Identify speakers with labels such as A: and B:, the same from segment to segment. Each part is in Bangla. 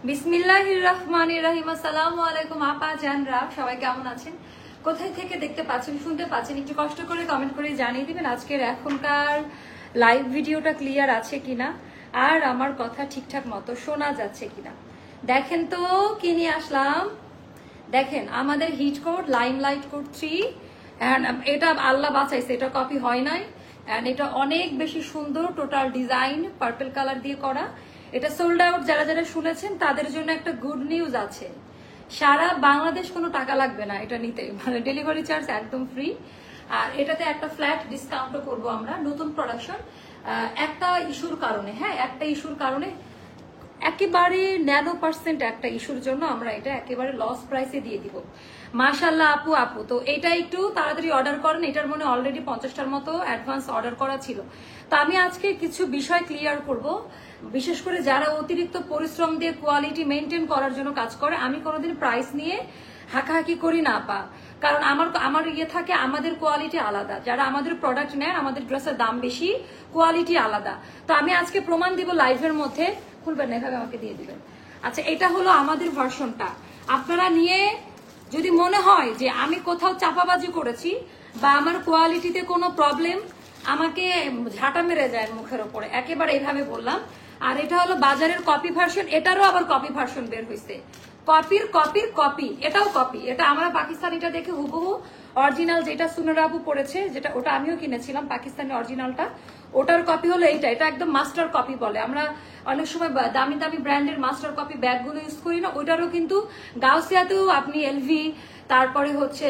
A: বিসমিল্লাহির রহমানির রহিম। আসসালামু আলাইকুম আপা জানরা, সবাই কেমন আছেন? কোথায় থেকে দেখতে পাচ্ছেন, শুনতে পাচ্ছেন? একটু কষ্ট করে কমেন্ট করে জানিয়ে দিবেন আজকের এখনকার লাইভ ভিডিওটা ক্লিয়ার আছে কিনা, আর আমার কথা ঠিকঠাক মতো শোনা যাচ্ছে কিনা। দেখেন তো কি নিয়ে আসলাম। দেখেন আমাদের হিট কোড লাইমলাইট কোড 3, এটা আল্লাহ বাঁচাইছে, এটা কপি হয় নাই। অ্যান্ড এটা অনেক বেশি সুন্দর, টোটাল ডিজাইন পার্পল কালার দিয়ে করা। এটা সোল্ড আউট। যারা যারা শুনেছেন তাদের জন্য একটা গুড নিউজ আছে, সারা বাংলাদেশ কোনো টাকা লাগবে না এটা নিতে, মানে ডেলিভারি চার্জ একদম ফ্রি। আর এটাতে একটা ফ্ল্যাট ডিসকাউন্টও করবো আমরা, নতুন প্রোডাকশন। একটা ইস্যুর কারণে, হ্যাঁ একটা ইস্যুর কারণে, একেবারে ন্যানো পার্সেন্ট একটা ইস্যুর জন্য আমরা এটা একেবারে লস প্রাইসে দিয়ে দিব। মাশাল্লাহ আপু, তো এটা একটু তাড়াতাড়ি অর্ডার করেন। এটার মনে অলরেডি 50টার মতো অ্যাডভান্স অর্ডার করা ছিল। তো আমি আজকে কিছু বিষয় ক্লিয়ার করব, বিশেষ করে যারা অতিরিক্ত পরিশ্রম দিয়ে কোয়ালিটি মেনটেন করার জন্য কাজ করে। আমি কোনোদিন প্রাইস নিয়ে হাঁকাহাঁকি করি না আপা, কারণ আমার ইয়ে থাকে, আমাদের কোয়ালিটি আলাদা। যারা আমাদের প্রোডাক্ট নেন, আমাদের ড্রেসের দাম বেশি, কোয়ালিটি আলাদা। তো আমি আজকে প্রমাণ দিব লাইভের মধ্যে। খুলবেন না, এভাবে আমাকে দিয়ে দিবেন। আচ্ছা, এটা হলো আমাদের ভার্সনটা। আপনারা নিয়ে যদি মনে হয় যে আমি কোথাও চাপাবাজি করেছি বা আমার কোয়ালিটিতে কোনো প্রবলেম, আমাকে ঝাঁটা মেরে যায় মুখের ওপরে, একেবারে এইভাবে বললাম। আর এটা হলো বাজারের কপি ভার্সন, এটারও আবার কপি ভার্সন বের হয়েছে। কপি, এটাও কপি। এটা আমরা পাকিস্তানিটা দেখে হুবহু অরিজিনাল যেটা সুনর আপু পড়েছে, যেটা ওটা আমিও কিনেছিলাম পাকিস্তানি অরিজিনালটা, ওটার কপি হলো এইটা। এটা একদম মাস্টার কপি বলে। আমরা অনেক সময় দামি দামি ব্র্যান্ডের মাস্টার কপি ব্যাগগুলো ইউজ করি না, ওইটারও কিন্তু গাউসিয়াতেও আপনি এলভি, তারপরে হচ্ছে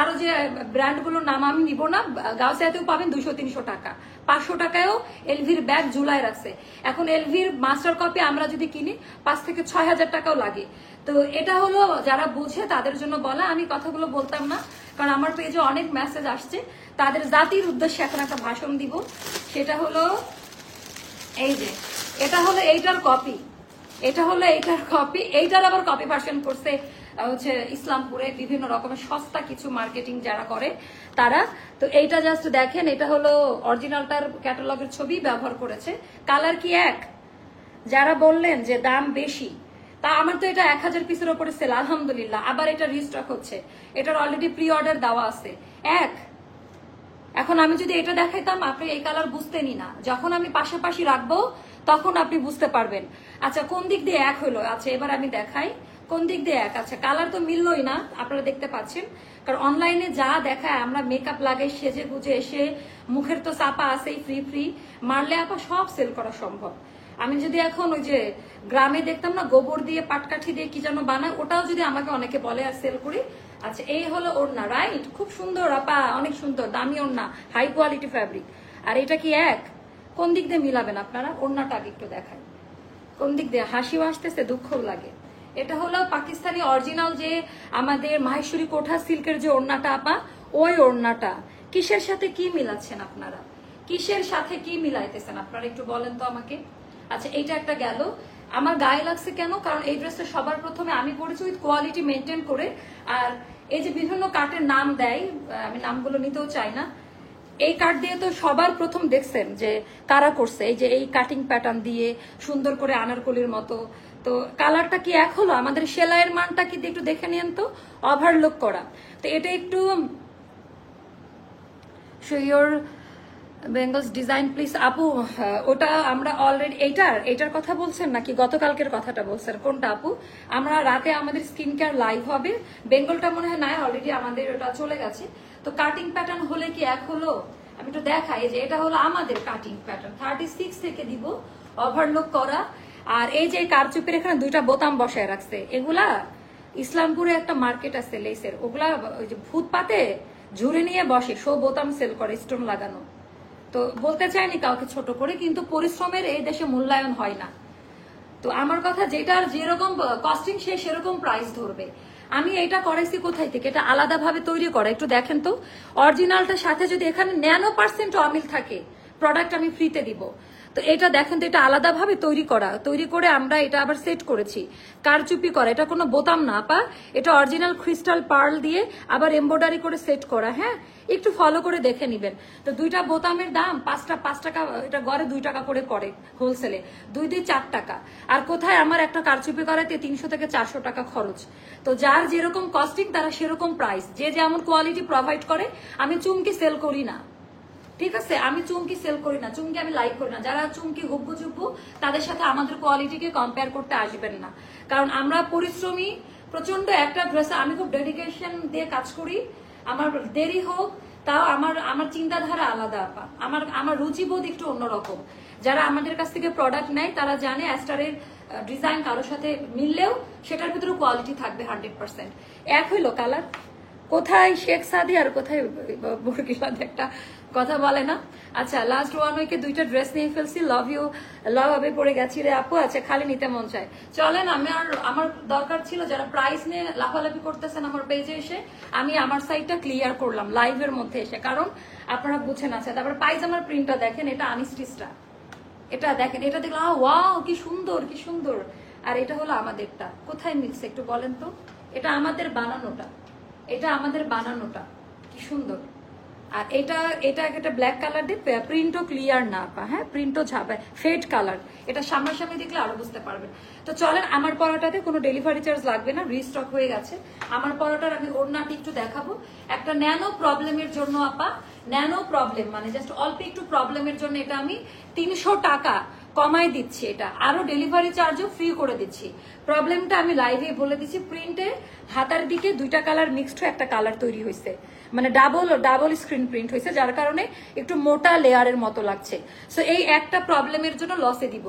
A: আরো যে ব্র্যান্ডগুলোর নাম আমি নিব না, গাউসিয়াতেও পাবেন 200-300 টাকা, 500 টাকায়ও এলভির ব্যাগ ঝুলায় রাখছে। এখন এলভির মাস্টার কপি আমরা যদি কিনি 5 থেকে 6 হাজার টাকাও লাগে। তো এটা হলো যারা বুঝে তাদের জন্য বলা, আমি কথাগুলো বলতাম না, কারণ আমার পেজে অনেক মেসেজ আসছে। তাদের জাতির উদ্দেশ্যে এখন একটা ভাষণ দিব। সেটা হলো এই যে, এটা হলো এইটার কপি, এটা হলো এইটার কপি। এইটার আবার কপি ভার্সন করছে হচ্ছে ইসলামপুরে বিভিন্ন রকমের সস্তা কিছু মার্কেটিং যারা করে তারা। তো এইটা জাস্ট দেখেন, এটা হলো অরিজিনালটার ক্যাটালগের ছবি ব্যবহার করেছে। কালার কি এক? যারা বললেন যে দাম বেশি, তা আমার তো এটা 1000 পিসের ওপরে সেল, আলহামদুলিল্লাহ। আবার এটা রিস্টক হচ্ছে, এটার অলরেডি প্রি অর্ডার দেওয়া আছে। এক, এখন আমি যদি এটা দেখাইতাম আপনি এই কালার বুঝতেনই না, যখন আমি পাশাপাশি রাখবো তখন আপনি বুঝতে পারবেন। আচ্ছা, কোন দিক দিয়ে এক হলো? আচ্ছা এবার আমি দেখাই কোন দিক দিয়ে এক। আচ্ছা, কালার তো মিললই না, আপনারা দেখতে পাচ্ছেন, কারণ অনলাইনে যা দেখায় আমরা মেকআপ লাগাই সেজে গুজে এসে, মুখের তো চাপা আছেই, ফ্রি মারলে আপা সব সেল করা সম্ভব। আমি যদি এখন ওই যে গ্রামে দেখতাম না গোবর দিয়ে পাটকাঠি দিয়ে কি যেন বানায়, ওটাও যদি আমাকে অনেকে বলে আর সেল করি। আচ্ছা, এই হলো ওড়না, রাইট? খুব সুন্দর আপা, অনেক সুন্দর, দামি ওড়না, হাই কোয়ালিটি ফ্যাব্রিক। আর এটা কি এক? কোন দিক দিয়ে মিলাবেন আপনারা? ওড়নাটা আগে একটু দেখাই, কোন দিক দিয়ে হাসিও আসতেছে, দুঃখও লাগে। এটা হলো পাকিস্তানি অরিজিনাল যে আমাদের মাহেশ্বরী কোঠা সিল্কের যে ওড়নাটা আপা, ওই ওড়নাটা। কিসের সাথে কি মিলাচ্ছেন আপনারা? কিসের সাথে কি মিলাইতেছেন আপনারা একটু বলেন তো আমাকে। আচ্ছা, এইটা একটা গেল। আমার গায়ে লাগছে কেন? কারণ এই ড্রেসটা সবার প্রথমে আমি পরেছি উইথ কোয়ালিটি মেনটেন করে। আর এই যে বিভিন্ন কার্টের নাম দেয়, আমি নামগুলো নিতেও চাই না। এই কার্ড দিয়ে তো সবার প্রথম দেখছেন যে কারা করছে, এই যে এই কাটিং প্যাটার্ন দিয়ে সুন্দর করে আনারকলির মতো। তো কালারটা কি এক হলো? আমাদের সেলাইয়ের মানটা কি একটু দেখে নিন তো, ওভারলুক করা। তো এটা একটু শিওর বেঙ্গলস ডিজাইন প্লিজ আপু। ওটা আমরা অলরেডি, এইটার কথা বলছেন নাকি গতকালকের কথাটা বলছেন? কোনটা আপু? আমরা রাতে আমাদের স্কিন কেয়ার লাইভ হবে, বেঙ্গলটা মনে হয় নাই, অলরেডি আমাদের ওটা চলে গেছে। তো কাটিং প্যাটার্ন হলে কি এক হলো? আমি একটু দেখাই যে এটা হলো আমাদের কাটিং প্যাটার্ন, 36 থেকে দিব, ওভারলুক করা। আর এই যে কারচুপির এখানে 2টা বোতাম বসায় রাখছে, এগুলা ইসলামপুরে একটা মার্কেট আছে লেসের, ওগুলা ওই যে ফুটপাতে ঝুড়ি নিয়ে বসে, বোতাম সেল করে স্টোন লাগানো। তো বলতে চাইনি কাউকে ছোট করে, কিন্তু পরিশ্রমের এই দেশে মূল্যায়ন হয় না। তো আমার কথা, যেটার যেরকম কস্টিং সে সেরকম প্রাইস ধরবে। আমি এটা করাইছি কোথায় থেকে, এটা আলাদাভাবে তৈরি করা। একটু দেখেন তো, অরিজিনালটার সাথে যদি এখানে ন্যানো পার্সেন্ট অমিল থাকে, প্রোডাক্ট আমি ফ্রিতে দিব। তো এটা দেখেন তো, এটা আলাদাভাবে তৈরি করে আমরা এটা আবার সেট করেছি, কারচুপি করা, এটা কোনো বোতাম না আপা, এটা অরিজিনাল ক্রিস্টাল পার্ল দিয়ে আবার এমব্রয়ডারি করে সেট করা। হ্যাঁ, একটু ফলো করে দেখে নিবেন। তো 2টা বোতামের দাম 5 টাকা, এটা গড়ে 2 টাকা করে পড়ে হোলসেলে, 2 4 টাকা। আর কোথায় আমার একটা কারচুপি করাতে 300 থেকে 400 টাকা খরচ। তো যার যেরকম কস্টিং তারা সেরকম প্রাইস, যে যেমন কোয়ালিটি প্রোভাইড করে। আমি চুমকি সেল করি না, ঠিক আছে, আমি চুমকি সেল করি না, চুমকি আমি লাইক করি না। যারা চুমকি হুব্বু জুব্বু তাদের সাথে আমাদের কোয়ালিটিকে কম্পেয়ার করতে আসবেন না, কারণ আমরা পরিশ্রমী প্রচন্ড। একটা ড্রেসে আমি খুব ডেডিকেশন দিয়ে কাজ করি, আমার দেরি হোক তাও আমার চিন্তাধারা আলাদা আপা, আমার রুচিবোধ একটু অন্যরকম। যারা আমাদের কাছ থেকে প্রোডাক্ট নেয় তারা জানে অ্যাস্টারের ডিজাইন কারোর সাথে মিললেও সেটার ভিতরে কোয়ালিটি থাকবে 100%। এক হইলো কালার, কোথায় শেখ সাদি আর কোথায় বরকিলাদ একটা কথা বলে না। আচ্ছা, লাস্ট 1 উইকে 2টা ড্রেস নিয়ে ফেলছি, লাভ ইউ লাভ হবে পড়ে গেছি রে আপু। আচ্ছা, খালি নিতে মন চায়, চলেন। আমার দরকার ছিল যারা প্রাইস নিয়ে লাফালাফি করতেছেন আমার পেজে এসে, আমি আমার সাইডটা ক্লিয়ার করলাম লাইভের মধ্যে এসে, কারণ আপনারা বুঝেন। আচ্ছা, তারপর পায়জামার প্রিন্টটা দেখেন, এটা আনস্টিচটা, এটা দেখেন, এটা দেখলাম ওয়াও কি সুন্দর কি সুন্দর। আর এটা হলো আমাদেরটা, কোথায় মিলছে একটু বলেন তো? এটা আমাদের বানানোটা, এটা আমাদের বানানোটা, কি সুন্দর। আর এটা একটা ব্ল্যাক কালার দিয়ে, প্রিন্টও ক্লিয়ার না পা, হ্যাঁ, প্রিন্টও ঝাপে ফেড কালার। এটা সামনাসামনি দেখলে আরো বুঝতে পারবেন। তো চলেন, আমার পরোটাতে কোনো ডেলিভারি চার্জ লাগবে না, রিস্টক হয়ে গেছে। আমার পরোটার আমি ওড়নাটি একটু দেখাবো। একটা ন্যানো প্রবলেমের জন্য আপা, ন্যানো প্রবলেম মানে জাস্ট অল্প একটু প্রবলেমের জন্য এটা আমি 300 টাকা কমাই দিচ্ছি, এটা আরো ডেলিভারি চার্জও ফ্রি করে দিচ্ছি। প্রবলেমটা আমি লাইভে বলে দিচ্ছি। প্রিন্টে হাতার দিকে 2টা কালার মিক্সড হয়ে একটা কালার তৈরি হয়েছে, মানে ডাবল স্ক্রিন প্রিন্ট হয়েছে, যার কারণে একটু মোটা লেয়ারের মতো লাগছে। সো এই একটা প্রবলেমের জন্য লসে দিব।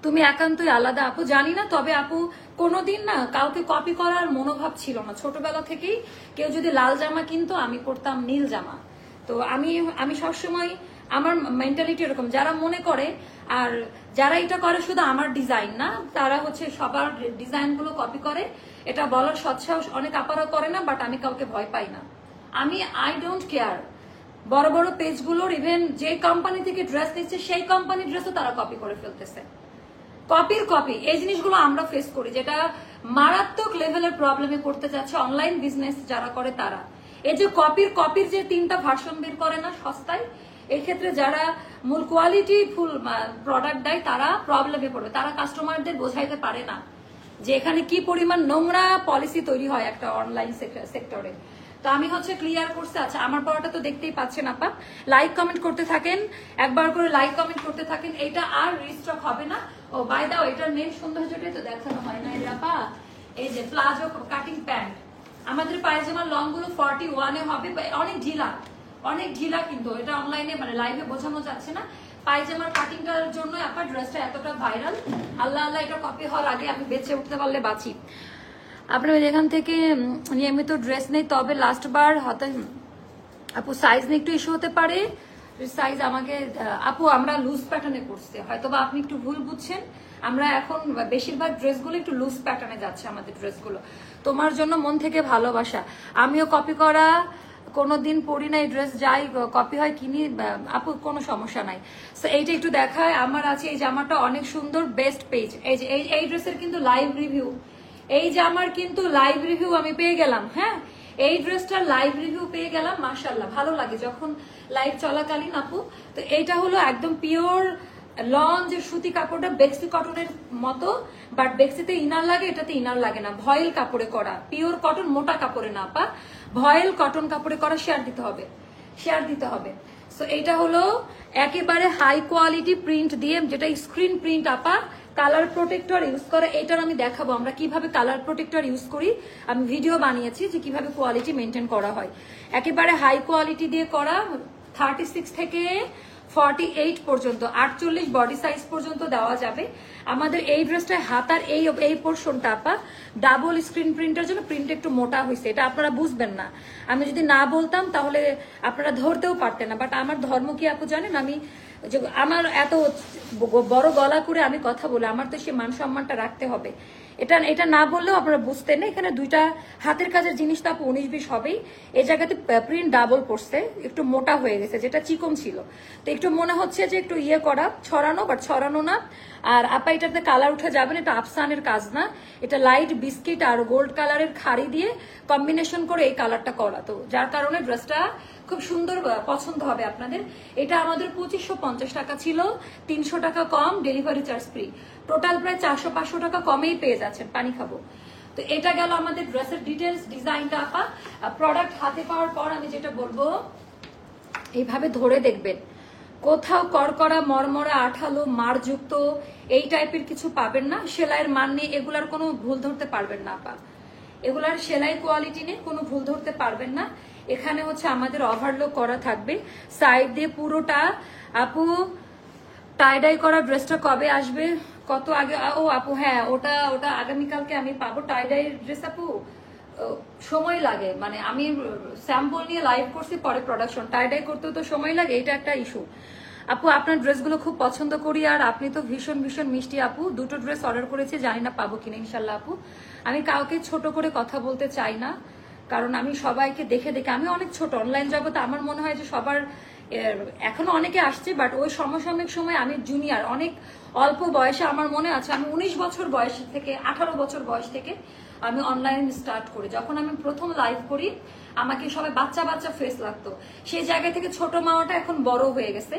A: তুমি একান্তই আলাদা আপু, জানি না, তবে আপু কোনোদিন না কাউকে কপি করার মনোভাব ছিল না। ছোটবেলা থেকেই কেউ যদি লাল জামা কিনতো আমি পরতাম নীল জামা। তো আমি সবসময় আমার মেন্টালিটি এরকম, যারা মনে করে আর যারা এটা করে শুধু আমার ডিজাইন না, তারা হচ্ছে সবার ডিজাইনগুলো কপি করে, এটা বলার সৎসাহস অনেক আপারা করে না। বাট আমি কাউকে ভয় পাই না, আই ডোন্ট কেয়ার। বড় বড় পেজগুলোর ইভেন যে কোম্পানি থেকে ড্রেস নিচ্ছে সেই কোম্পানির ড্রেসও তারা কপি করে ফেলতেছে, কপি। এই জিনিসগুলো আমরা ফেস করি, যেটা মারাত্মক লেভেলের প্রবলেমে পড়তে যাচ্ছে অনলাইন বিজনেস যারা করে তারা। এই যে কপির যে 3টা ভার্সন বের করে না সস্তায়, এই ক্ষেত্রে যারা মূল কোয়ালিটি ফুল প্রোডাক্ট দেয় তারা প্রবলেমে পড়বে। তারা কাস্টমারদের বোঝাইতে পারে না যে এখানে কি পরিমাণ নোংরা পলিসি তৈরি হয় একটা অনলাইন সেক্টরে। তো আমি হচ্ছে ক্লিয়ার করতে। আচ্ছা, আমার পড়াটা তো দেখতেই পাচ্ছেন আপা, লাইক কমেন্ট করতে থাকেন, একবার করে লাইক কমেন্ট করতে থাকেন। এটা আর রিস্টক হবে না। ও বাই দাও, এটার মেন সৌন্দর্যটাই তো দেখানো হয় না আপা। এই যে প্লাজো কাটিং প্যান্ট, আমাদের পায়জামার লং গুলো 41-এ হবে, অনেক ঢিলা, কিন্তু এটা অনলাইনে মানে লাইভে বোঝানো যাচ্ছে না। পায়জামার কাটিংটার জন্য আপনার ড্রেসটা এতটা ভাইরাল। আল্লাহ, এটা কপি হওয়ার আগে আমি বেঁচে উঠতে পারলে বাঁচি। আপনার এখান থেকে নিয়মিত ড্রেস নেই, তবে লাস্ট বার হয়তো আপু সাইজ নিয়ে একটু ইস্যু হতে পারে। সাইজ আমাকে আপু আমরা লুজ প্যাটার্নে করছি, হয়তো বা আপনি একটু ভুল বুঝছেন। আমরা এখন বেশিরভাগ ড্রেসগুলো একটু লুজ প্যাটার্নে যাচ্ছে আমাদের ড্রেসগুলো। তোমার জন্য মন থেকে ভালোবাসা। আমিও কপি করা কোনোদিন পরি না, এই ড্রেস যাই কপি হয় কিনি আপু, কোনো সমস্যা নাই। সো এইটা একটু দেখায়, আমার আছে এই জামাটা অনেক সুন্দর, বেস্ট পেজ। এই যে এই ড্রেসের কিন্তু লাইভ রিভিউ, এই জামার কিন্তু লাইভ রিভিউ আমি পেয়ে গেলাম। হ্যাঁ, এই ড্রেসটার লাইভ রিভিউ পেয়ে গেলাম, মাশাআল্লাহ ভালো লাগে যখন লাইভ চলাকালীন আপু। তো এইটা হলো একদম পিওর লন যে সুতি কাপড়টা, বেক্সি কটনের মতো, বাট বেক্সিতে ইনার লাগে, এটাতে ইনার লাগে না। ভয়েল কাপড়ে করা, পিওর কটন, মোটা কাপড়ে না আপা, ভয়েল কটন কাপড়ে করা। শেয়ার দিতে হবে। সো এইটা হলো একেবারে হাই কোয়ালিটি প্রিন্ট দিয়ে, যেটা স্ক্রিন প্রিন্ট আপা। কালার প্রোটেক্টর ইউজ করে, এটার আমি দেখাবো আমরা কিভাবে কালার প্রোটেক্টর ইউজ করি। আমি ভিডিও বানিয়েছি যে কিভাবে কোয়ালিটি মেনটেন করা হয়। একেবারে হাই কোয়ালিটি দিয়ে করা, 36 থেকে 48 পর্যন্ত, 48 বডি সাইজ পর্যন্ত দেওয়া যাবে। আমাদের এই ড্রেসটা হাতার এই পোর্শনটা আপা ডাবল স্ক্রিন প্রিন্টের জন্য প্রিন্ট একটু মোটা হয়েছে, এটা আপনারা বুঝবেন না। আমি যদি না বলতাম তাহলে আপনারা ধরতেও পারতেন না। বাট আমার ধর্ম কি আপু জানেন, আমি যে আমার এত বড় গলা করে আমি কথা বলে আমার তো সে মান সম্মানটা রাখতে হবে। এটা এটা না বললেও আপনারা বুঝতেন না। এখানে দুইটা হাতের কাজের জিনিস তো আপু 19-20 হবেই। এই জায়গাতে প্রিন্ট ডাবল পড়ছে, একটু মোটা হয়ে গেছে, যেটা চিকন ছিল তো একটু মনে হচ্ছে যে একটু ইয়ে করা, ছড়ানো, বাট ছড়ানো না। আর আপা এটাতে কালার উঠে যাবেন, এটা আফসানের কাজ না, এটা লাইট বিস্কিট আর গোল্ড কালারের খাড়ি দিয়ে কম্বিনেশন করে এই কালারটা করা, তো যার কারণে ড্রেসটা খুব সুন্দর পছন্দ হবে আপনাদের। এটা আমাদের 2550 টাকা ছিল, 300 টাকা কম, ডেলিভারি চার্জ ফ্রি, টোটাল প্রায় 400-500 টাকা কমেই পেয়ে যাচ্ছেন। পানি খাবো। তো এটা গেল আমাদের ড্রেসের ডিটেলস, ডিজাইনটা আপা। প্রোডাক্ট হাতে পাওয়ার পর আমি যেটা বলবো, এইভাবে ধরে দেখবেন, কোথাও কড়কড়া মরমরা আঠালো মারযুক্ত এই টাইপের কিছু পাবেন না। সেলাইয়ের মান নেই, এগুলার কোনো ভুল ধরতে পারবেন না আপা। এগুলার সেলাই কোয়ালিটি নেই, কোনো ভুল ধরতে পারবেন না। এখানে হচ্ছে আমাদের ওভারলোক করা থাকবে সাইড দিয়ে পুরোটা। আপু টাইডাই করা ড্রেসটা কবে আসবে? কত আগে? ও আপু হ্যাঁ, ওটা ওটা আগামীকালকে আমি পাবো টাইডাই ড্রেস আপু। সময় লাগে, মানে আমি স্যাম্পল নিয়ে লাইভ করছি, পরে প্রোডাকশন, টাইডাই করতেও তো সময় লাগে, এটা একটা ইস্যু। আপু আপনার ড্রেসগুলো খুব পছন্দ করি, আর আপনি তো ভীষণ ভীষণ মিষ্টি আপু। দুটো ড্রেস অর্ডার করেছি, জানি না পাবো কিনা, ইনশাল্লাহ আপু। আমি কাউকে ছোট করে কথা বলতে চাই না, কারণ আমি সবাইকে দেখে দেখে, আমি অনেক ছোট অনলাইন জগতে, আমার মনে হয় যে সবার এখনো অনেকে আসছে, বাট ওই সমসাময়িক সময় আমি জুনিয়র, অনেক অল্প বয়সে, আমার মনে আছে আমি 19 বছর বয়স থেকে, 18 বছর বয়স থেকে আমি অনলাইন স্টার্ট করি। যখন আমি প্রথম লাইভ করি আমাকে সবাই বাচ্চা বাচ্চা ফেস লাগতো, সেই জায়গা থেকে ছোট মাওয়াটা এখন বড় হয়ে গেছে।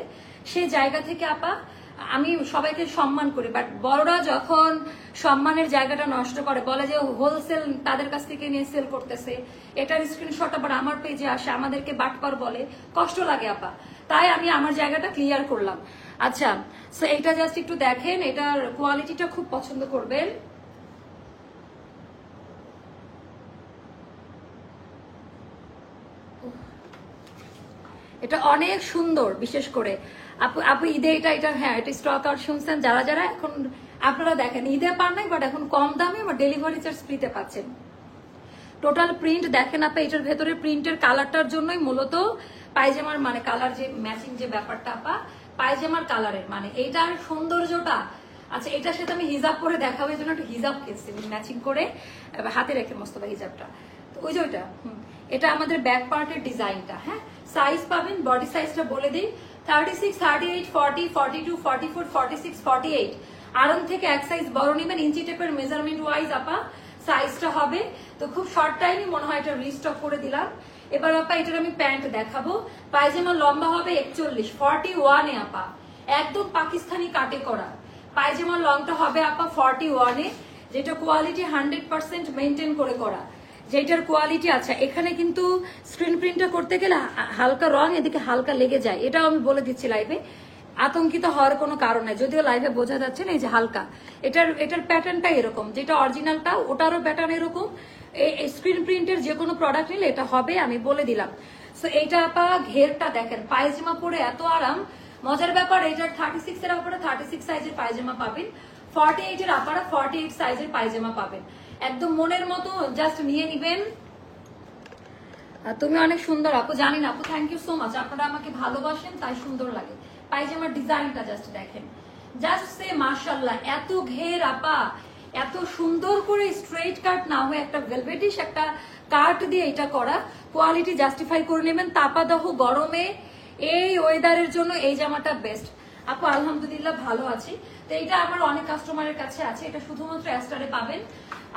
A: সেই জায়গা থেকে আপা আমি সবাইকে সম্মান করি, বাট বড়রা যখন সম্মানের জায়গাটা নষ্ট করে, বলে যে হোলসেল তাদের কাছ থেকে নিয়ে সেল করতেছে, এটার স্ক্রিনশট আবার আমার পেজে আসে, আমাদেরকে বাটপার বলে, কষ্ট লাগে আপা। তাই আমি আমার জায়গাটা ক্লিয়ার করলাম। আচ্ছা, সো এটা জাস্ট একটু দেখেন, এটার কোয়ালিটিটা খুব পছন্দ করবেন। এটা অনেক সুন্দর, বিশেষ করে আপু আপু ঈদে এটা এটা হ্যাঁ, এটা স্টক আউট শুনছেন যারা যারা, এখন আপনারা দেখেন ঈদে পান নাই, বাট এখন কম দামে বা ডেলিভারি চার্জ ফ্রিতে পাচ্ছেন। টোটাল প্রিন্ট দেখেন আপা, এটার ভেতরে প্রিন্টের কালারটার জন্যই মূলত পায়জামার মানে কালার যে ম্যাচিং যে ব্যাপারটা আপা, পায়জামার কালারের মানে এইটার সৌন্দর্যটা। আচ্ছা, এটার সাথে আমি হিজাব পরে দেখাবো, এই জন্য একটা হিজাব কিনছি ম্যাচিং করে, হাতে রেখে মোস্তফা হিজাবটা, তো ওই যে ওইটা এটা আমাদের ব্যাক পার্টের ডিজাইনটা। হ্যাঁ, সাইজ পাবেন, বডি সাইজটা বলে দিই, 36, 38, 40, 42, 44, 46, 48। আরাম থেকে এক সাইজ বড় নেবেন, ইঞ্চি টেপের মেজারমেন্ট ওয়াইজ আপা সাইজটা হবে। তো খুব শর্ট টাইমই মনে হয় এটা রিস্টক করে দিলাম। এবার আপা এটার আমি প্যান্ট দেখাবো। পায়জামা লম্বা হবে 41, 41 আপা, একদম পাকিস্তানি কাটে করা। পায়জামার লংটা হবে আপা 41, যেটা কোয়ালিটি 100% মেনটেন করে করা, যেটার কোয়ালিটি। আচ্ছা, এখানে কিন্তু স্ক্রিন প্রিন্টটা করতে গেলে হালকা রং এদিকে হালকা লেগে যায়, এটাও আমি বলে দিচ্ছি লাইভে, আতঙ্কিত হওয়ার কোনো কারণ নাই, যদিও লাইভে বোঝা যাচ্ছে না, এই যে হালকা, এটার প্যাটার্নটা এরকম, যেটা অরিজিনালটা ওটারও প্যাটার্ন এরকম। এই স্ক্রিন প্রিন্টের যে কোনো প্রোডাক্ট নিলে এটা হবে, আমি বলে দিলাম। সো এইটা আপা ঘেরটা দেখেন, পায়জামা পরে এত আরাম। মজার ব্যাপার, এটার 36 এর আপনারা 36 সাইজের পায়জামা পাবেন, 48 এর আপনারা 48 সাইজের পায়জামা পাবেন, একদম মনের মতো জাস্ট নিয়ে নিবেন। তুমি অনেক সুন্দর আপু, জানি না আপু, থ্যাংক ইউ সো মাচ, আপনারা আমাকে ভালোবাসেন তাই সুন্দর লাগে। পায়জামার ডিজাইনটা জাস্ট দেখেন, জাস্ট সে মাশাআল্লাহ, এত ঘের আপা, এত সুন্দর করে স্ট্রেট কাট না হয়ে একটা ভেলভেটিশ একটা কাট দিয়ে এটা করা, কোয়ালিটি জাস্টিফাই করে নেবেন। তাপাদাহ গরমে এই ওয়েদারের জন্য এই জামাটা বেস্ট আপু। আলহামদুলিল্লাহ ভালো আছি। তো এটা আমার অনেক কাস্টমারের কাছে আছে, এটা শুধুমাত্র অ্যাস্টারে পাবেন।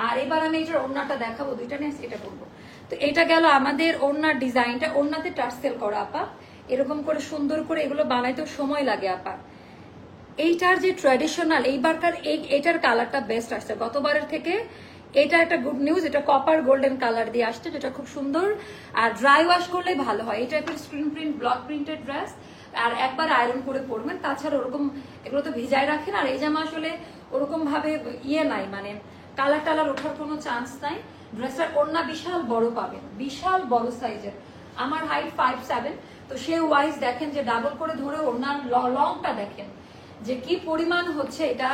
A: আর এবার আমি এটার ওড়নাটা দেখাবো, দুইটা নিয়ে এটা করবো। তো এটা গেল আমাদের ওড়নার ডিজাইনটা, ওড়নাতে টার্সেল করা আপা, এরকম করে সুন্দর করে এগুলো বানাইতে সময় লাগে আপা। এইটার যে ট্র্যাডিশনাল এইবারকার এটার কালারটা বেস্ট আসছে গতবারের থেকে, এটা একটা গুড নিউজ, এটা কপার গোল্ডেন কালার দিয়ে আসছে, যেটা খুব সুন্দর। আর ড্রাই ওয়াশ করলে ভালো হয়, এটা একটা screen print block printed dress, আর একবার আয়রন করে পরবেন, তাছাড়া ওরকম এগুলো তো ভিজায় রাখেন। আর এই জামা আসলে ওরকম ভাবে ইয়ে নাই, মানে কালার টালার ওঠার কোনো চান্স নাই। ড্রেসটার ওড়না বিশাল বড় পাবেন, বিশাল বড় সাইজের, আমার হাইট 5'7", তো সে ওয়াইজ দেখেন যে ডাবল করে ধরে ওড়নার লংটা দেখেন যে কি পরিমাণ হচ্ছে এটা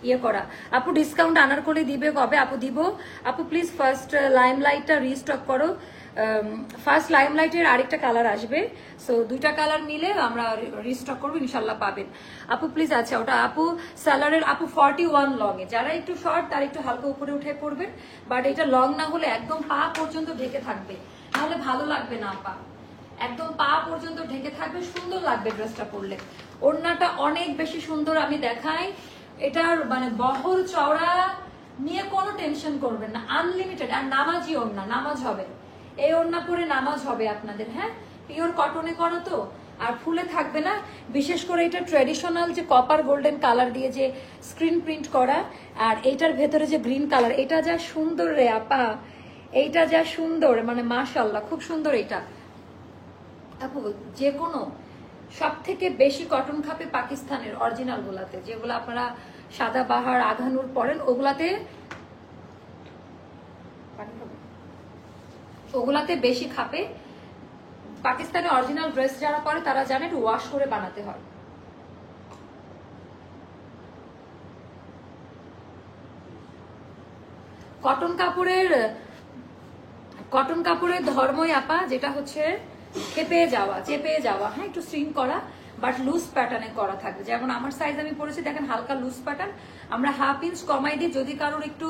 A: ইয়ে করা। আপু ডিসকাউন্ট আনার করে দিবে কবে? আপু দিব আপু, প্লিজ ফার্স্ট লাইমলাইটটা রিস্টক করো। ফার্স্ট লাইমলাইটের আরেকটা কালার আসবে, সো দুইটা কালার মিলে আমরা রিস্টক করবো, ইনশাল্লাহ পাবেন। আপু প্লিজ, আচ্ছা ওটা আপু সালারের আপু 41 লং এ, যারা একটু শর্ট তারা একটু হালকা উপরে উঠে পড়বেন, বাট এটা লং না হলে একদম পা পর্যন্ত ঢেকে থাকবে, নাহলে ভালো লাগবে না আপা। একদম পা পর্যন্ত ঢেকে থাকবে, সুন্দর লাগবে ড্রেসটা পরলে। ওড়নাটা অনেক বেশি সুন্দর, আমি দেখাই। এটার মানে বহর চওড়া নিয়ে কোনো টেনশন করবেন না, আনলিমিটেড। আর নামাজি ওড়না, নামাজ হবে এই ওড়না পরে, নামাজ হবে আপনাদের। হ্যাঁ, পিওর কটনে করো তো, আর ফুলে থাকবে না। বিশেষ করে এটা ট্রেডিশনাল যে কপার গোল্ডেন কালার দিয়ে যে স্ক্রিন প্রিন্ট করা, আর এইটার ভেতরে যে গ্রিন কালার, এটা যা সুন্দর রে আপা, এইটা যা সুন্দর, মানে মাশাআল্লাহ খুব সুন্দর। এটা আপু যে কোনো সব থেকে বেশি কটন খাপে পাকিস্তানের অরিজিনাল গুলাতে, যেগুলো আপনারা সাদা বাহার আঘানুর পরেন, ওগুলাতে বেশি খাপে। পাকিস্তানি অরিজিনাল ড্রেস যারা পরে তারা জানে ওয়াশ করে বানাতে হয়। কটন কাপড়ের ধর্মই আপা যেটা হচ্ছে চেপে যাওয়া, হ্যাঁ একটু স্ট্রিং করা, বাট লুজ প্যাটার্নে করা থাকবে। যেমন আমার সাইজ আমি পরেছি, দেখেন হালকা লুজ প্যাটার্ন, আমরা 1/2 ইঞ্চ কমাই দিই। যদি কারোর একটু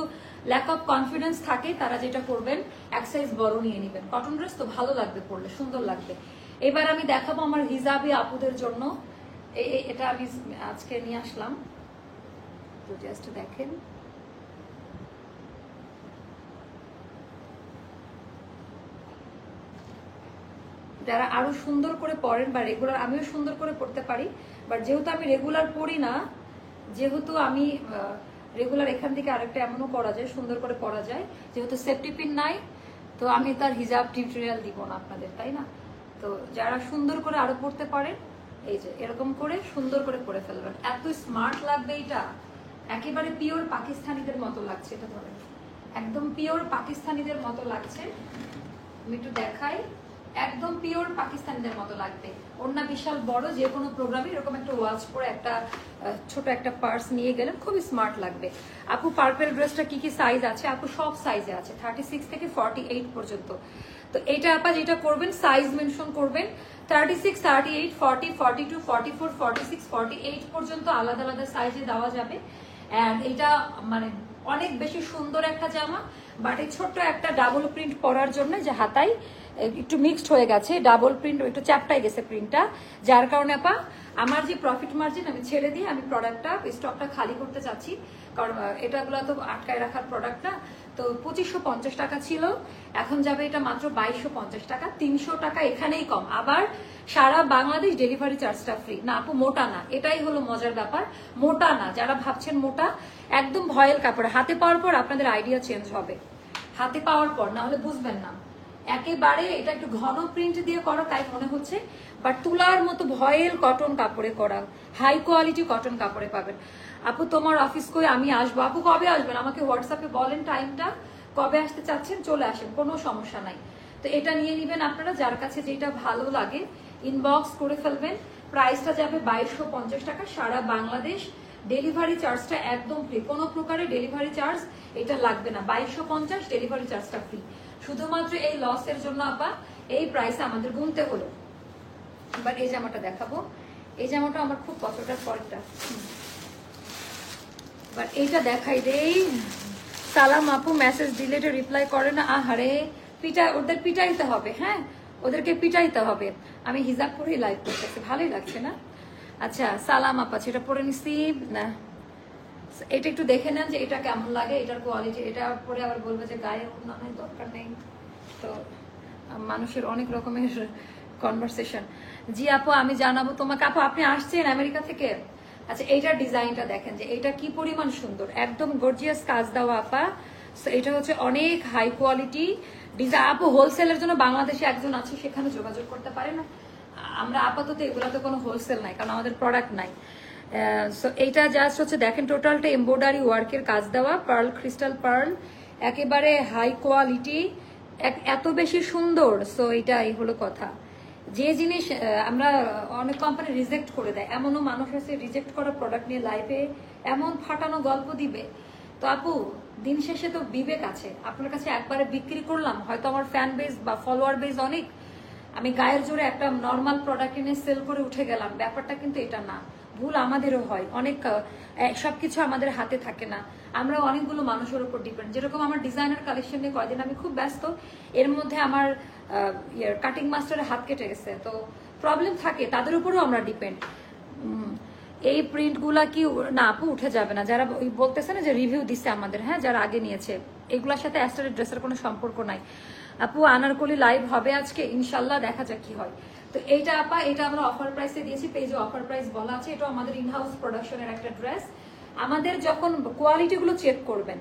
A: ল্যাক অফ কনফিডেন্স থাকে তারা যেটা করবেন, এক সাইজ বড় নিয়ে নেবেন। কটন ড্রেস তো ভালো লাগবে পরলে, সুন্দর লাগবে। এবার আমি দেখাবো আমার হিজাবি আপুদের জন্য, এটা আমি আজকে নিয়ে আসলাম, তো জাস্ট দেখেন। যারা আরো সুন্দর করে পরেন বা রেগুলার, আমিও সুন্দর করে পড়তে পারি, বাট যেহেতু আমি রেগুলার পড়ি না, যেহেতু আমি রেগুলার এখান থেকে আরেকটা এমনও করা যায়, সুন্দর করে পরা যায়, যেহেতু সেফটি পিন নাই, তো আমি তার হিজাব টিউটোরিয়াল দিব না আপনাদের, তাই না? তো যারা সুন্দর করে আরো পড়তে পারেন, এই যে এরকম করে সুন্দর করে পরে ফেলবেন, এত স্মার্ট লাগবে। এটা একেবারে পিওর পাকিস্তানিদের মতো লাগছে, এটা ধরেন একদম পিওর পাকিস্তানিদের মতো লাগছে। আমি একটু দেখাই, একদম পিওর পাকিস্তানিদের মতো লাগবে। ওড়না বিশাল বড়, যে কোনো প্রোগ্রামে এরকম একটা ওয়াচ পরে একটা ছোট একটা পার্স নিয়ে গেলেন, খুবই স্মার্ট লাগবে। আপু পার্পেল ড্রেসটা কি কি সাইজ আছে? আপু সব সাইজে আছে, 36 থেকে 48 পর্যন্ত। তো এইটা আপা যেটা করবেন, সাইজ মেনশন করবেন, 36, 38, 40, 42, 44, 46, 48 পর্যন্ত আলাদা আলাদা সাইজে দেওয়া যাবে। অ্যান্ড এটা মানে অনেক বেশি সুন্দর একটা জামা, বাট এই ছোট্ট একটা ডাবল প্রিন্ট পরার জন্য যে হাতায় একটু মিক্সড হয়ে গেছে, ডাবল প্রিন্ট একটু চ্যাপটাই গেছে প্রিন্টটা, যার কারণে আপা আমার যে প্রফিট মার্জিন আমি ছেড়ে দিয়ে আমি প্রোডাক্টটা স্টকটা খালি করতে চাচ্ছি, কারণ এটাগুলো তো আটকায় রাখার প্রোডাক্ট না। তো 2550 টাকা ছিল, এখন যাবে এটা মাত্র 2250 টাকা, 300 টাকা এখানেই কম। আবার সারা বাংলাদেশ ডেলিভারি চার্জটা ফ্রি। না আপু মোটা না, এটাই হলো মজার ব্যাপার, মোটা না। যারা ভাবছেন মোটা, একদম ভয়েল কাপড়, হাতে পাওয়ার পর আপনাদের আইডিয়া চেঞ্জ হবে, হাতে পাওয়ার পর, না হলে বুঝবেন না। একেবারে এটা একটু ঘন প্রিন্ট দিয়ে করা তাই মনে হচ্ছে, বাট তুলার মতো ভয়েল কটন কাপড়ে করা, হাই কোয়ালিটি কটন কাপড়ে পাবেন। আপু তোমার অফিস কই? আমি আসবো। আপু কবে আসবেন আমাকে হোয়াটসঅ্যাপে বলেন টাইমটা, কবে আসতে চাচ্ছেন, চলে আসেন, কোনো সমস্যা নাই। তো এটা নিয়ে নিবেন আপনারা, যার কাছে যেটা ভালো লাগে ইনবক্স করে ফেলবেন। প্রাইসটা যাবে 2250 টাকা, সারা বাংলাদেশ ডেলিভারি চার্জটা একদম ফ্রি, কোনো প্রকারের ডেলিভারি চার্জ এটা লাগবে না। 2250 ডেলিভারি চার্জটা ফ্রি, শুধুমাত্র এই লসের জন্য আপা এই প্রাইসে আমাদের গুনতে হলো। এবার এই জামাটা দেখাবো, এই জামাটা আমার খুব পছন্দের পরেরটা, বাট এইটা দেখাই দেই। সালাম আপু মেসেজ দিলে রিপ্লাই করে না, আহারে ওদের পিটাইতে হবে, হ্যাঁ ওদেরকে পিটাইতে হবে। আমি হিজাব পরেই লাইভ করতেছি, ভালোই লাগছে না? আচ্ছা সালাম আপা, সেটা পরে নিছি না, এটা একটু দেখে নেন যে এটা কেমন লাগে, এটার কোয়ালিটি। এটা পরে আবার বলবে যে গায়ে ওড়না নাই, দরকার নেই। তো মানুষের অনেক রকমের কনভারসেশন। জি আপু আমি জানাবো তোমাকে। আপু আপনি আসছেন আমেরিকা থেকে? আচ্ছা এইটার ডিজাইনটা দেখেন যে এটা কি পরিমাণ সুন্দর, একদম গর্জিয়াস কাজ দেওয়া আপা। এটা হচ্ছে অনেক হাই কোয়ালিটি ডিজাইন। আপু হোলসেলের জন্য বাংলাদেশে একজন আছে, সেখানে যোগাযোগ করতে পারেন। আমরা আপাতত এগুলাতে কোনো হোলসেল নাই, কারণ আমাদের প্রোডাক্ট নাই। সো এইটা জাস্ট হচ্ছে দেখেন, টোটালটা এমব্রয়ডারি ওয়ার্কের কাজ দেওয়া, পার্ল, ক্রিস্টাল পার্ল, একেবারে হাই কোয়ালিটি, এত বেশি সুন্দর। সো এই হলো কথা। যে জিনিস আমরা অনেক কোম্পানি রিজেক্ট করে দেয়, এমনও মানুষ আছে রিজেক্ট করা প্রোডাক্ট নিয়ে লাইভে এমন ফাটানো গল্প দিবে তো আপু দিন শেষে তো বিবেক আছে, আপনার কাছে একবারে বিক্রি করলাম, হয়তো আমার ফ্যান বেস বা ফলোয়ার বেস অনেক, আমি গায়ের জোরে একটা নর্মাল প্রোডাক্ট এনে সেল করে উঠে গেলাম, ব্যাপারটা কিন্তু এটা না। ভুল আমাদেরও হয়, অনেক সবকিছু আমাদের হাতে থাকে না, আমরা অনেকগুলো মানুষের উপর ডিপেন্ড। যেরকম আমার ডিজাইনার কালেকশন নিয়ে কয়দিন আমি খুব ব্যস্ত, এর মধ্যে আমার কাটিং মাস্টারের হাত কেটে গেছে, তো প্রবলেম থাকে, তাদের উপরও আমরা ডিপেন্ড। এই প্রিন্টগুলা কি না আপু উঠে যাবে না, যারা বলতেছে না যে রিভিউ দিচ্ছে আমাদের, হ্যাঁ যারা আগে নিয়েছে, এগুলোর সাথে অ্যাস্টারের ড্রেসের কোনো সম্পর্ক নাই। আপু আনারকলি লাইভ হবে আজকে ইনশাল্লাহ, দেখা যাক কি হয়। তো এইটা আপা, এটা আমরা অফার প্রাইসে দিয়েছি, পেজে অফার প্রাইস বলা আছে, এটা আমাদের ইনহাউস প্রোডাকশনের একটা ড্রেস। আমাদের যখন কোয়ালিটিগুলো চেক করবেন,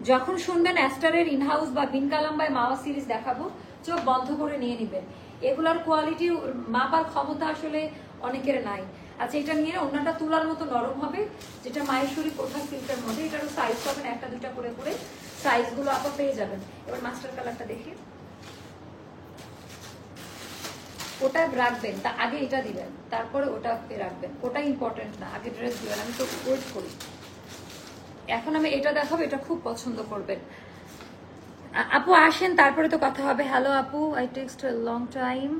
A: যখন শুনবেন অ্যাস্টারের ইনহাউস বা বিন কালাম্বাই মাওয়া সিরিজ দেখাবো, চোখ বন্ধ করে নিয়ে নিবেন, এগুলার কোয়ালিটি মাপার ক্ষমতা আসলে অনেকের নাই। আচ্ছা এটা নিয়ে অন্যটা তুলার মতো নরম হবে, যেটা মায়েশ্বরী কোঠা সিল্কের মধ্যে, এটারও সাইজ পাবেন একটা দুইটা করে করে, সাইজগুলো আপা পেয়ে যাবেন। এবার মাস্টার কালারটা দেখি, ওটা রাখবেন, তা আগে এটা দিবেন, তারপরে ওটা রাখবেন, ওটা ইম্পর্টেন্ট না, আগে ড্রেস দিবেন। আমি তো ওয়েট করি, এখন আমি এটা দেখাবো, এটা খুব পছন্দ করবেন। আপু আসেন তারপরে তো কথা হবে। হ্যালো আপু, I text long time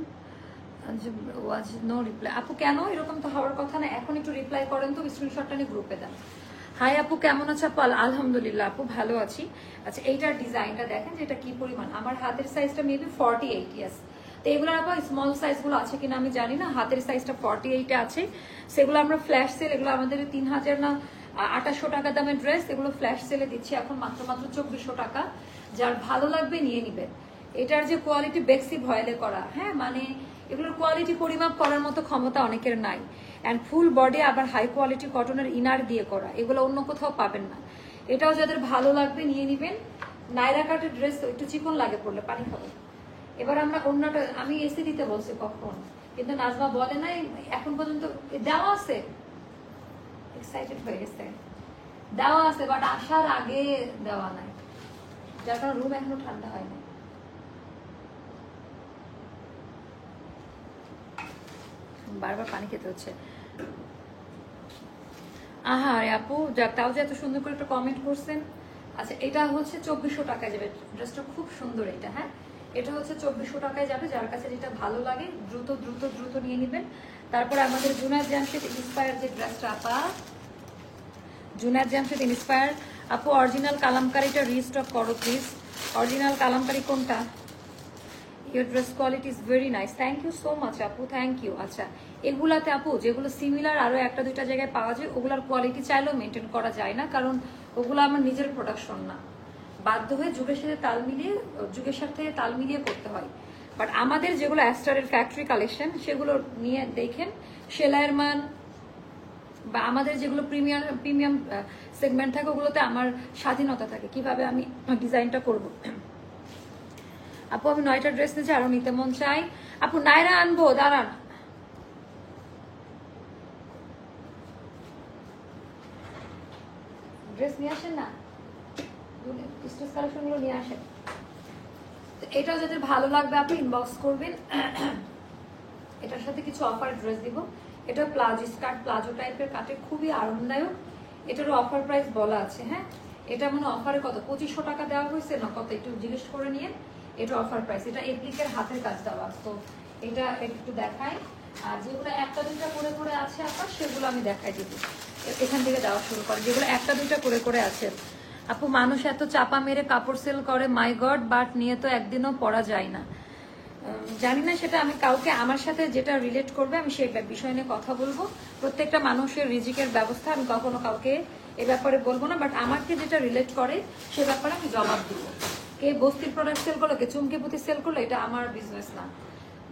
A: was no reply. আপু কেন, এরকম তো হওয়ার কথা না, এখন একটু রিপ্লাই করেন তো, স্ক্রিনশটটা নিয়ে গ্রুপে দেন। হাই আপু কেমন আছে? আপু আলহামদুলিল্লাহ আপু ভালো আছি। আচ্ছা এইটার ডিজাইনটা দেখেন যে এটা কি পরিমাণ, আমার হাতের সাইজটা মেবি 48, ইয়াস। তো এগুলো আপা স্মল সাইজগুলো আছে কিনা আমি জানি না, হাতের সাইজটা 48 আছে। সেগুলো আমরা ফ্ল্যাশ সেল, এগুলো আমাদের 3000 না 2800 টাকা দামের ড্রেস, এগুলো ফ্ল্যাশ সেলে দিচ্ছি এখন মাত্র 2400 টাকা। যার ভালো লাগবে নিয়ে নিবেন। এটার যে কোয়ালিটি বেক্সি ভয়েলে করা, হ্যাঁ মানে এগুলোর কোয়ালিটি পরিমাপ করার মতো ক্ষমতা অনেকের নাই। অ্যান্ড ফুল বডি আবার হাই কোয়ালিটি কটনের ইনার দিয়ে করা, এগুলো অন্য কোথাও পাবেন না। এটাও যাদের ভালো লাগবে নিয়ে নিবেন। নাইরা কাটের ড্রেস একটু চিকন লাগে পড়লে, পানি খাবে। এবার আমরা অন্যটা, আমি এসি দিতে বলছি কখন, কিন্তু নাজমা বলে নাই এখন পর্যন্ত। দেওয়া আছে, এক্সাইটেড হয়ে গেছে, দেওয়া আছে বাট আসার আগে দেওয়া নাই, যার কারণে রুম এখনো ঠান্ডা হয় না। বারবার পানি খেতে হচ্ছে। আহা আপু যাক, তাও যে এত সুন্দর করে একটা কমেন্ট করছেন। আচ্ছা এটা হচ্ছে 2400 টাকায় যাবে, ড্রেসটা খুব সুন্দর এটা, হ্যাঁ এটা হচ্ছে 2400 টাকায় যাবে। যার কাছে যেটা ভালো লাগে দ্রুত দ্রুত দ্রুত নিয়ে নেবেন। তারপরে আমাদের জুনায়েদ জামশেদ ইন্সপায়ার যে ড্রেসটা আপা, জুনায়েদ জামশেদ ইন্সপায়ার আপু অরিজিনাল কালামকারিটা রিস্টক করো প্লিজ। অরিজিনাল কালামকারি কোনটা? Your dress quality is very nice, thank you so much আপু, থ্যাংক ইউ। আচ্ছা এগুলাতে আপু যেগুলো সিমিলার আরো একটা দুইটা জায়গায় পাওয়া যায়, ওগুলার কোয়ালিটি চাইলেও মেনটেন করা যায় না, কারণ ওগুলো আমার নিজের প্রোডাকশন না, বাধ্য হয়ে যুগের সাথে তাল মিলিয়ে করতে হয়। বাট আমাদের যেগুলো অ্যাস্টারের ফ্যাক্টরি কালেকশন, সেগুলো নিয়ে দেখেন সেলাইয়ের মান, বা আমাদের যেগুলো প্রিমিয়াম সেগমেন্ট থাকে, ওগুলোতে আমার স্বাধীনতা থাকে কিভাবে আমি ডিজাইনটা করব। আপু আমি 9টা ড্রেস নিয়েছি, আরো নিতে মন চাই। আপু নাইরা আনবো, দাঁড়ান। ড্রেস নিয়ে আসেন না, স্টেজ কালেকশনগুলো নিয়ে আসেন। এটাও যাদের ভালো লাগবে আপনি ইনবক্স করবেন। এটার সাথে কিছু অফার ড্রেস দিব। এটা প্লাজো স্কার্ট, প্লাজো টাইপের কাটে, খুবই আরামদায়ক। এটারও অফার প্রাইস বলা আছে, হ্যাঁ এটা মনে অফারে কত 2500 টাকা দেওয়া হয়েছে না কত, একটু জিজ্ঞেস করে নিয়ে। এটা অফার প্রাইস, এটা এপ্লিকের হাতের কাজ দেওয়া, তো এটা একটু দেখাই। আর যেগুলো একটা দুইটা করে করে আছে আপনার, সেগুলো আমি দেখাই দিব। এখান থেকে দেওয়া শুরু করে যেগুলো একটা দুইটা করে করে আছে। আপু মানুষ এত চাপা মেরে কাপড় সেল করে, মাই গড, বাট নিয়ে তো একদিনও পরা যায় না। জানি না সেটা, আমি কাউকে আমার সাথে যেটা রিলেট করবে আমি সেই বিষয় নিয়ে কথা বলবো। প্রত্যেকটা মানুষের রিজিকের ব্যবস্থা, আমি কখনো কাউকে এ ব্যাপারে বলবো না, বাট আমাকে যেটা রিলেট করে সে ব্যাপারে আমি জবাব দিব। কে বস্তির প্রোডাক্ট সেল করলো, কে চুমকি পুঁতি সেল করলো, এটা আমার বিজনেস না।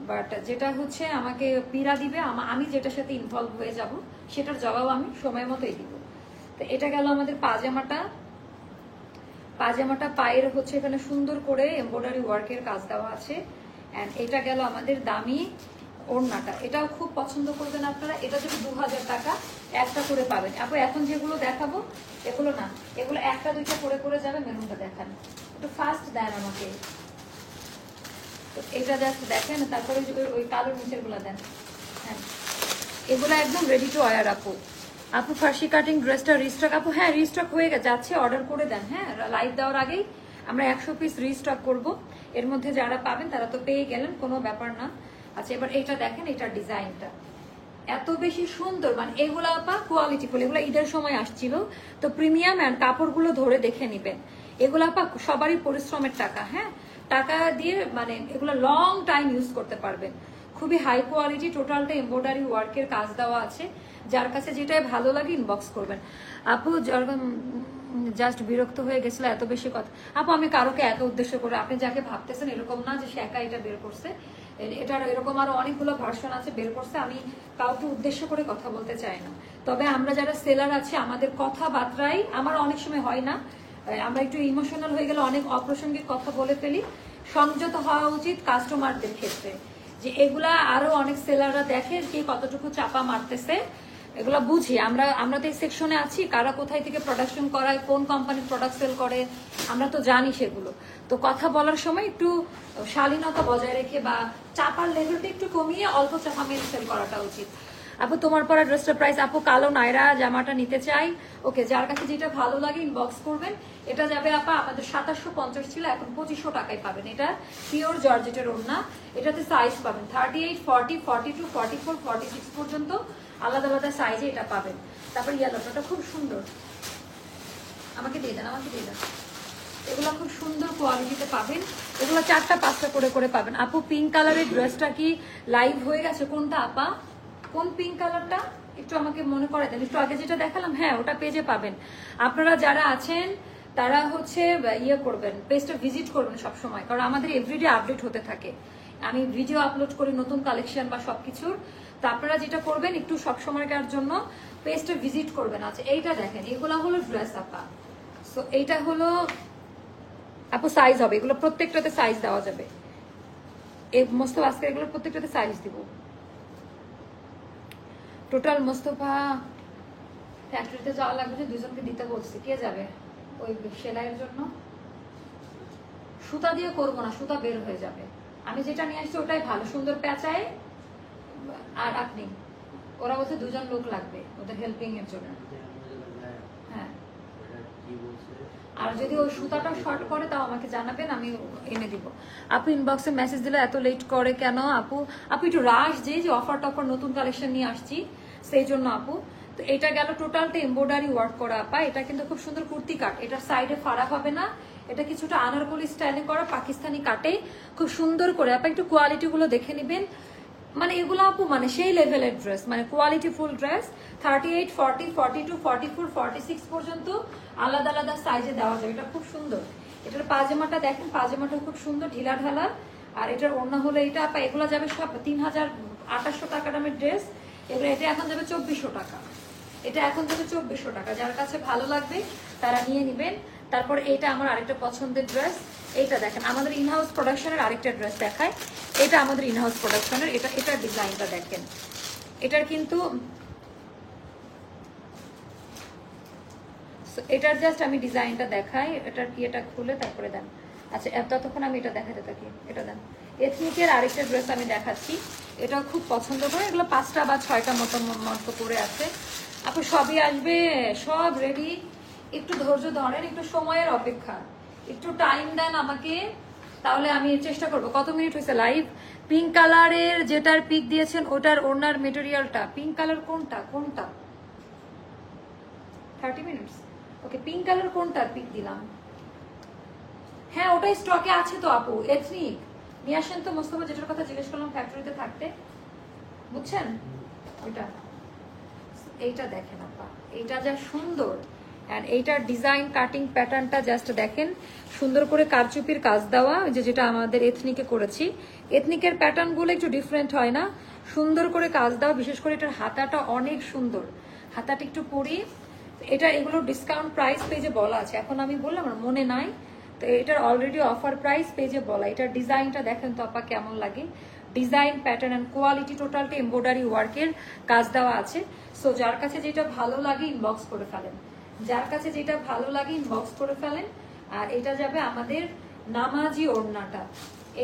A: বাট যেটা হচ্ছে আমাকে পীড়া দিবে, আমি যেটার সাথে ইনভলভ হয়ে যাব, সেটার জবাব আমি সময় মতোই দিব। তো এটা গেল আমাদের পাজামাটা পায়ের হচ্ছে এখানে সুন্দর করে এমব্রয়ডারি ওয়ার্কের কাজ দেওয়া আছে। অ্যান্ড এটা গেল আমাদের দামি ওড়নাটা, এটাও খুব পছন্দ করবেন আপনারা। এটা যদি 2000 টাকা একটা করে পাবেন। আপু এখন যেগুলো দেখাবো এগুলো না, এগুলো একটা দুইটা করে করে যাবে। মেরুনটা দেখান, একটু ফাস্ট দেন আমাকে। তো এটা জাস্ট দেখেন, তারপরে ওই কালোর নিচের গুলা দেন। হ্যাঁ এগুলো একদম রেডি টু ওয়্যার আপু, আপু ফার্সি কাটিং ড্রেসটা রিস্টক আপু, হ্যাঁ রিস্টক হয়ে যাচ্ছে, অর্ডার করে দেন। হ্যাঁ, লাইভ দেওয়ার আগেই আমরা 100 পিস রিস্টক করব। এর মধ্যে যারা পাবেন তারা তো পেয়ে গেলেন, কোনো ব্যাপার না। আচ্ছা, এবার এটা দেখেন, এটার ডিজাইনটা এত বেশি সুন্দর, মানে এগুলা আপা কোয়ালিটিফুল, এগুলো ঈদের সময় আসছিল তো প্রিমিয়াম, অ্যান্ড কাপড়গুলো ধরে দেখে নিবেন। এগুলো আপা সবারই পরিশ্রমের টাকা, হ্যাঁ, টাকা দিয়ে মানে এগুলো লং টাইম ইউজ করতে পারবেন। খুবই হাই কোয়ালিটি, টোটালটা এমব্রয়ডারি ওয়ার্কের কাজ দেওয়া আছে। যার কাছে যেটাই ভালো লাগে ইনবক্স করবেন। আপু জাস্ট বিরক্ত হয়ে গেছিল এত বেশি কথা। আপু আমি কারোকে একা উদ্দেশ্য করে, আপনি যাকে ভাবতেছেন এরকম না যে সে একা এটা বের করছে, এটার এরকম আরো অনেকগুলো ভার্সন আছে বের করছে। আমি কাউকে উদ্দেশ্য করে কথা বলতে চাই না, তবে আমরা যারা সেলার আছে আমাদের কথাবার্তাই আমার অনেক সময় হয় না, আমরা একটু ইমোশনাল হয়ে গেলে অনেক অপ্রাসঙ্গিক কথা বলে ফেলি। সংযত হওয়া উচিত কাস্টমারদের ক্ষেত্রে, যে এগুলা আরো অনেক সেলাররা দেখে কে কতটুকু চাপা মারতেছে, এগুলো বুঝি। আমরা তো এই সেকশনে আছি, কারা কোথায় থেকে প্রোডাকশন করায়, কোন কোম্পানির প্রোডাক্ট সেল করে, আমরা তো জানি সেগুলো। তো কথা বলার সময় একটু শালীনতা বজায় রেখে বা চাপার লেভেলটা একটু কমিয়ে অল্প চাপা মেরে সেল করাটা উচিত। আপু তোমার পরা ড্রেসটার প্রাইস, আপু কালো নাইরা জামাটা নিতে চাই। ওকে, যার কাছে যেটা ভালো লাগে ইনবক্স করবেন। এটা যাবে আপা আমাদের 2750 ছিল, এখন 2500 টাকায় পাবেন। এটা পিওর জর্জেটের ওড়না, এটাতে সাইজ পাবেন 38, 40, 42, 44, 46 পর্যন্ত আলাদা আলাদা সাইজে এটা পাবেন। তারপর ইয়েলোটা খুব সুন্দর, আমাকে দিয়ে দেন, আমাকে দিয়ে দেন। এগুলো খুব সুন্দর কোয়ালিটিতে পাবেন, এগুলো 4টা 5টা করে পাবেন। আপু পিঙ্ক কালারের ড্রেসটা কি লাইভ হয়ে গেছে? কোনটা আপা, কোন পিঙ্ক কালারটা একটু আমাকে মনে করে দেন। একটু আগে যেটা দেখালাম, হ্যাঁ ওটা পেজে পাবেন। আপনারা যারা আছেন তারা হচ্ছে ইয়ে করবেন, পেজটা ভিজিট করবেন সবসময়, কারণ আমাদের এভরিডে আপডেট হতে থাকে। আমি ভিডিও আপলোড করি নতুন কালেকশন বা সবকিছুর, তো আপনারা যেটা করবেন একটু সবসময়কার জন্য পেজটা ভিজিট করবেন। আচ্ছা, এইটা দেখেন, এগুলা হলো ড্রেস আপা। সো এইটা হলো আপু সাইজ হবে, এগুলো প্রত্যেকটাতে সাইজ দেওয়া যাবে। এই মোস্তফা আজকে এগুলো প্রত্যেকটাতে সাইজ দিব। টোটাল মোস্তফা ফ্যাক্টরিতে যাওয়া লাগবে, যে দুজনকে দিতে বলছি। কে যাবে ওই সেলাইয়ের জন্য? সুতা দিয়ে করবো না, সুতা বের হয়ে যাবে। আমি যেটা নিয়ে আসছি ওটাই ভালো, সুন্দর প্যাঁচায়। আর আপনি, ওরা বলছে 2জন লোক লাগবে ওদের হেল্পিং এর জন্য। হ্যাঁ, আর যদি ওই সুতাটা শর্ট করে তাও আমাকে জানাবেন, আমি এনে দিব। আপু ইনবক্সে মেসেজ দিলে এত লেট করে কেন? আপু একটু রাশ যে অফার টফার নতুন কালেকশন নিয়ে আসছি সেই জন্য আপু। তো এটা গেল টোটালটা এমব্রয়ডারি ওয়ার্ক করা আপা। এটা কিন্তু খুব সুন্দর কুর্তি কাট, এটার সাইডে ফাড়া হবে না, এটা কিছুটা আনারকলি স্টাইলে করা পাকিস্তানি কাটে, খুব সুন্দর করে। আপা একটু কোয়ালিটি গুলো দেখে নিবেন, মানে এগুলো আপু মানে সেই লেভেলের ড্রেস, মানে কোয়ালিটি ফুল ড্রেস। 38, 40, 42, 44, 46 পর্যন্ত আলাদা আলাদা সাইজে দেওয়া যায়। এটা খুব সুন্দর। এটার পাজামাটা দেখেন, পাজামাটা খুব সুন্দর ঢিলা ঢালা। আর এটার ওড়না হলো এটা আপা, এগুলো যাবে সব 3800 টাকা দামের ড্রেস। এগুলো এটা এখন যাবে 2400 টাকা, এটা এখন যাবে 2400 টাকা। যার কাছে ভালো লাগবে তারা নিয়ে নিবেন। তারপর এটা আমার আরেকটা পছন্দের ড্রেস, এইটা দেখেন আমাদের ইনহাউস প্রোডাকশনের আরেকটা ড্রেস দেখায়। এটা আমাদের ইনহাউস প্রোডাকশনের, এটার ডিজাইনটা দেখেন। এটার কিন্তু এটার জাস্ট আমি ডিজাইনটা দেখাই, এটার কি এটা খুলে তারপরে দেন। আচ্ছা, ততক্ষণ আমি এটা দেখাতে থাকি। এটা দেন, এথনিকের আরেকটা ড্রেস আমি দেখাচ্ছি, এটাও খুব পছন্দ করে। এগুলো 5টা বা 6টা মতো করে আছে আপু, সবই আসবে, সব রেডি। একটু ধৈর্য ধরেন, একটু সময়ের অপেক্ষা, একটু টাইম দেন আমাকে, তাহলে আমি চেষ্টা করব। কত মিনিট হয়েছে লাইভ? পিঙ্ক কালারের যেটার পিক দিয়েছেন ওটার ওড়নার মেটেরিয়ালটা পিঙ্ক কালার, কোনটা 30 মিনিটস। ওকে, পিঙ্ক কালার কোনটার পিক দিলাম? হ্যাঁ, ওটাই স্টকে আছে তো আপু, এথনিক নিয়ে আসেন তো। মোস্তফা যেটার কথা জিজ্ঞেস করলাম ফ্যাক্টরিতে থাকতে, বুঝছেন ওইটা। এইটা দেখেন আপা, এইটা যা সুন্দর, এন্ড এইটার ডিজাইন কাটিং প্যাটার্নটা জাস্ট দেখেন, সুন্দর করে কারচুপির কাজ দেওয়া, যেটা আমাদের এথনিকে করেছি। এথনিকের প্যাটার্ন গুলো একটু ডিফারেন্ট হয় না, সুন্দর করে কাজ দেওয়া। বিশেষ করে এটার হাতাটা অনেক সুন্দর, হাতাটা একটু পরি। এটা এগুলো ডিসকাউন্ট প্রাইস পেজে বলা আছে, এখন আমি বললাম আমার মনে নাই, তো এটার অলরেডি অফার প্রাইস পেজে বলা। এটার ডিজাইনটা দেখেন তো আপা কেমন লাগে, ডিজাইন প্যাটার্ন এন্ড কোয়ালিটি টোটালটা এমব্রয়ডারি ওয়ার্কের কাজ দেওয়া আছে। সো যার কাছে যেটা ভালো লাগে ইনবক্স করে ফেলেন, যার কাছে যেটা ভালো লাগে ইনবক্স করে ফেলেন। আর এটা যাবে আমাদের নামাজি ওড়নাটা,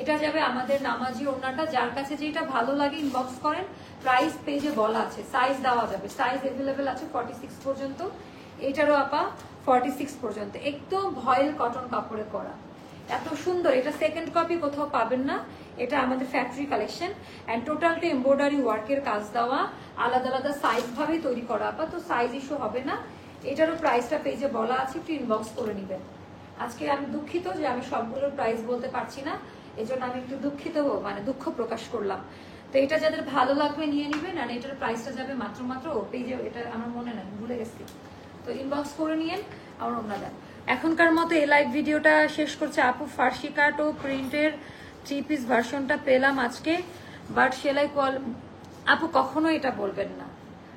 A: এটা যাবে আমাদের নামাজি ওড়নাটা। যার কাছে যেটা ভালো লাগে ইনবক্স করেন, প্রাইস পেজে বলা আছে, সাইজ দেওয়া যাবে, সাইজ অ্যাভেলেবেল আছে 46 পর্যন্ত। এটারও আপা 46 পর্যন্ত। একদম ভয়েল কটন কাপড়ে করা, এত সুন্দর। এটা সেকেন্ড কপি কোথাও পাবেন না, এটা আমাদের ফ্যাক্টরি কালেকশন অ্যান্ড টোটালটা এমব্রয়ডারি ওয়ার্কের কাজ দেওয়া, আলাদা আলাদা সাইজ ভাবেই তৈরি করা আপা, তো সাইজ ইস্যু হবে না। এটারও প্রাইসটা পেজে বলা আছে, একটু ইনবক্স করে নেবেন। আজকে আমি দুঃখিত যে আমি সবগুলোর প্রাইস বলতে পারছি না, এজন্য আমি একটু দুঃখিত, মানে দুঃখ প্রকাশ করলাম। তো এটা যাদের ভালো লাগবে নিয়ে নেবেন। আর এটার প্রাইসটা যাবে মাত্র পেজে, এটা আমার মনে নাই, ভুলে গেছি, তো ইনবক্স করে নিয়েন, আমার ওনা দেন। এখনকার মতো এই লাইভ ভিডিওটা শেষ করছে আপু। ফার্সি কাট ও প্রিন্টের 3 পিস ভার্সনটা পেলাম আজকে, বাট সেলাই আপু কখনো এটা বলবেন না।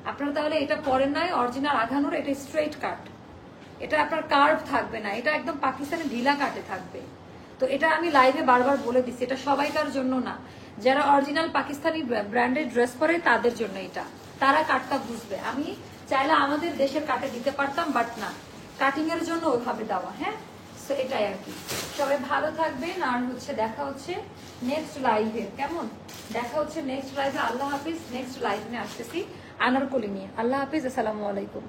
A: আপনারা তাহলে এটা পরেন নাই, অরিজিনাল আঘানোর, এটা স্ট্রেট কাট, এটা আপনার কার্ভ থাকবে না, এটা একদম পাকিস্তানি ঢিলা কাটে থাকবে। তো এটা আমি লাইভে বারবার বলে দিচ্ছি, এটা সবাইকার জন্য না, যারা অরিজিনাল পাকিস্তানি ব্র্যান্ডের ড্রেস পরে তাদের জন্য এটা, তারা কাটটা বুঝবে। আমি চাইলে আমাদের দেশের কাটে দিতে পারতাম, বাট না, কাটিং এর জন্য ওইভাবে দেওয়া। হ্যাঁ, তো এটাই আর কি। সবাই ভালো থাকবেন, আর দেখা হচ্ছে নেক্সট লাইভে। কেমন? দেখা হচ্ছে নেক্সট লাইভে। আল্লাহ হাফিজ। নেক্সট লাইভে আসতেছি আনারকলি নিয়ে। আল্লাহ হাফিজ, আসসালামু আলাইকুম।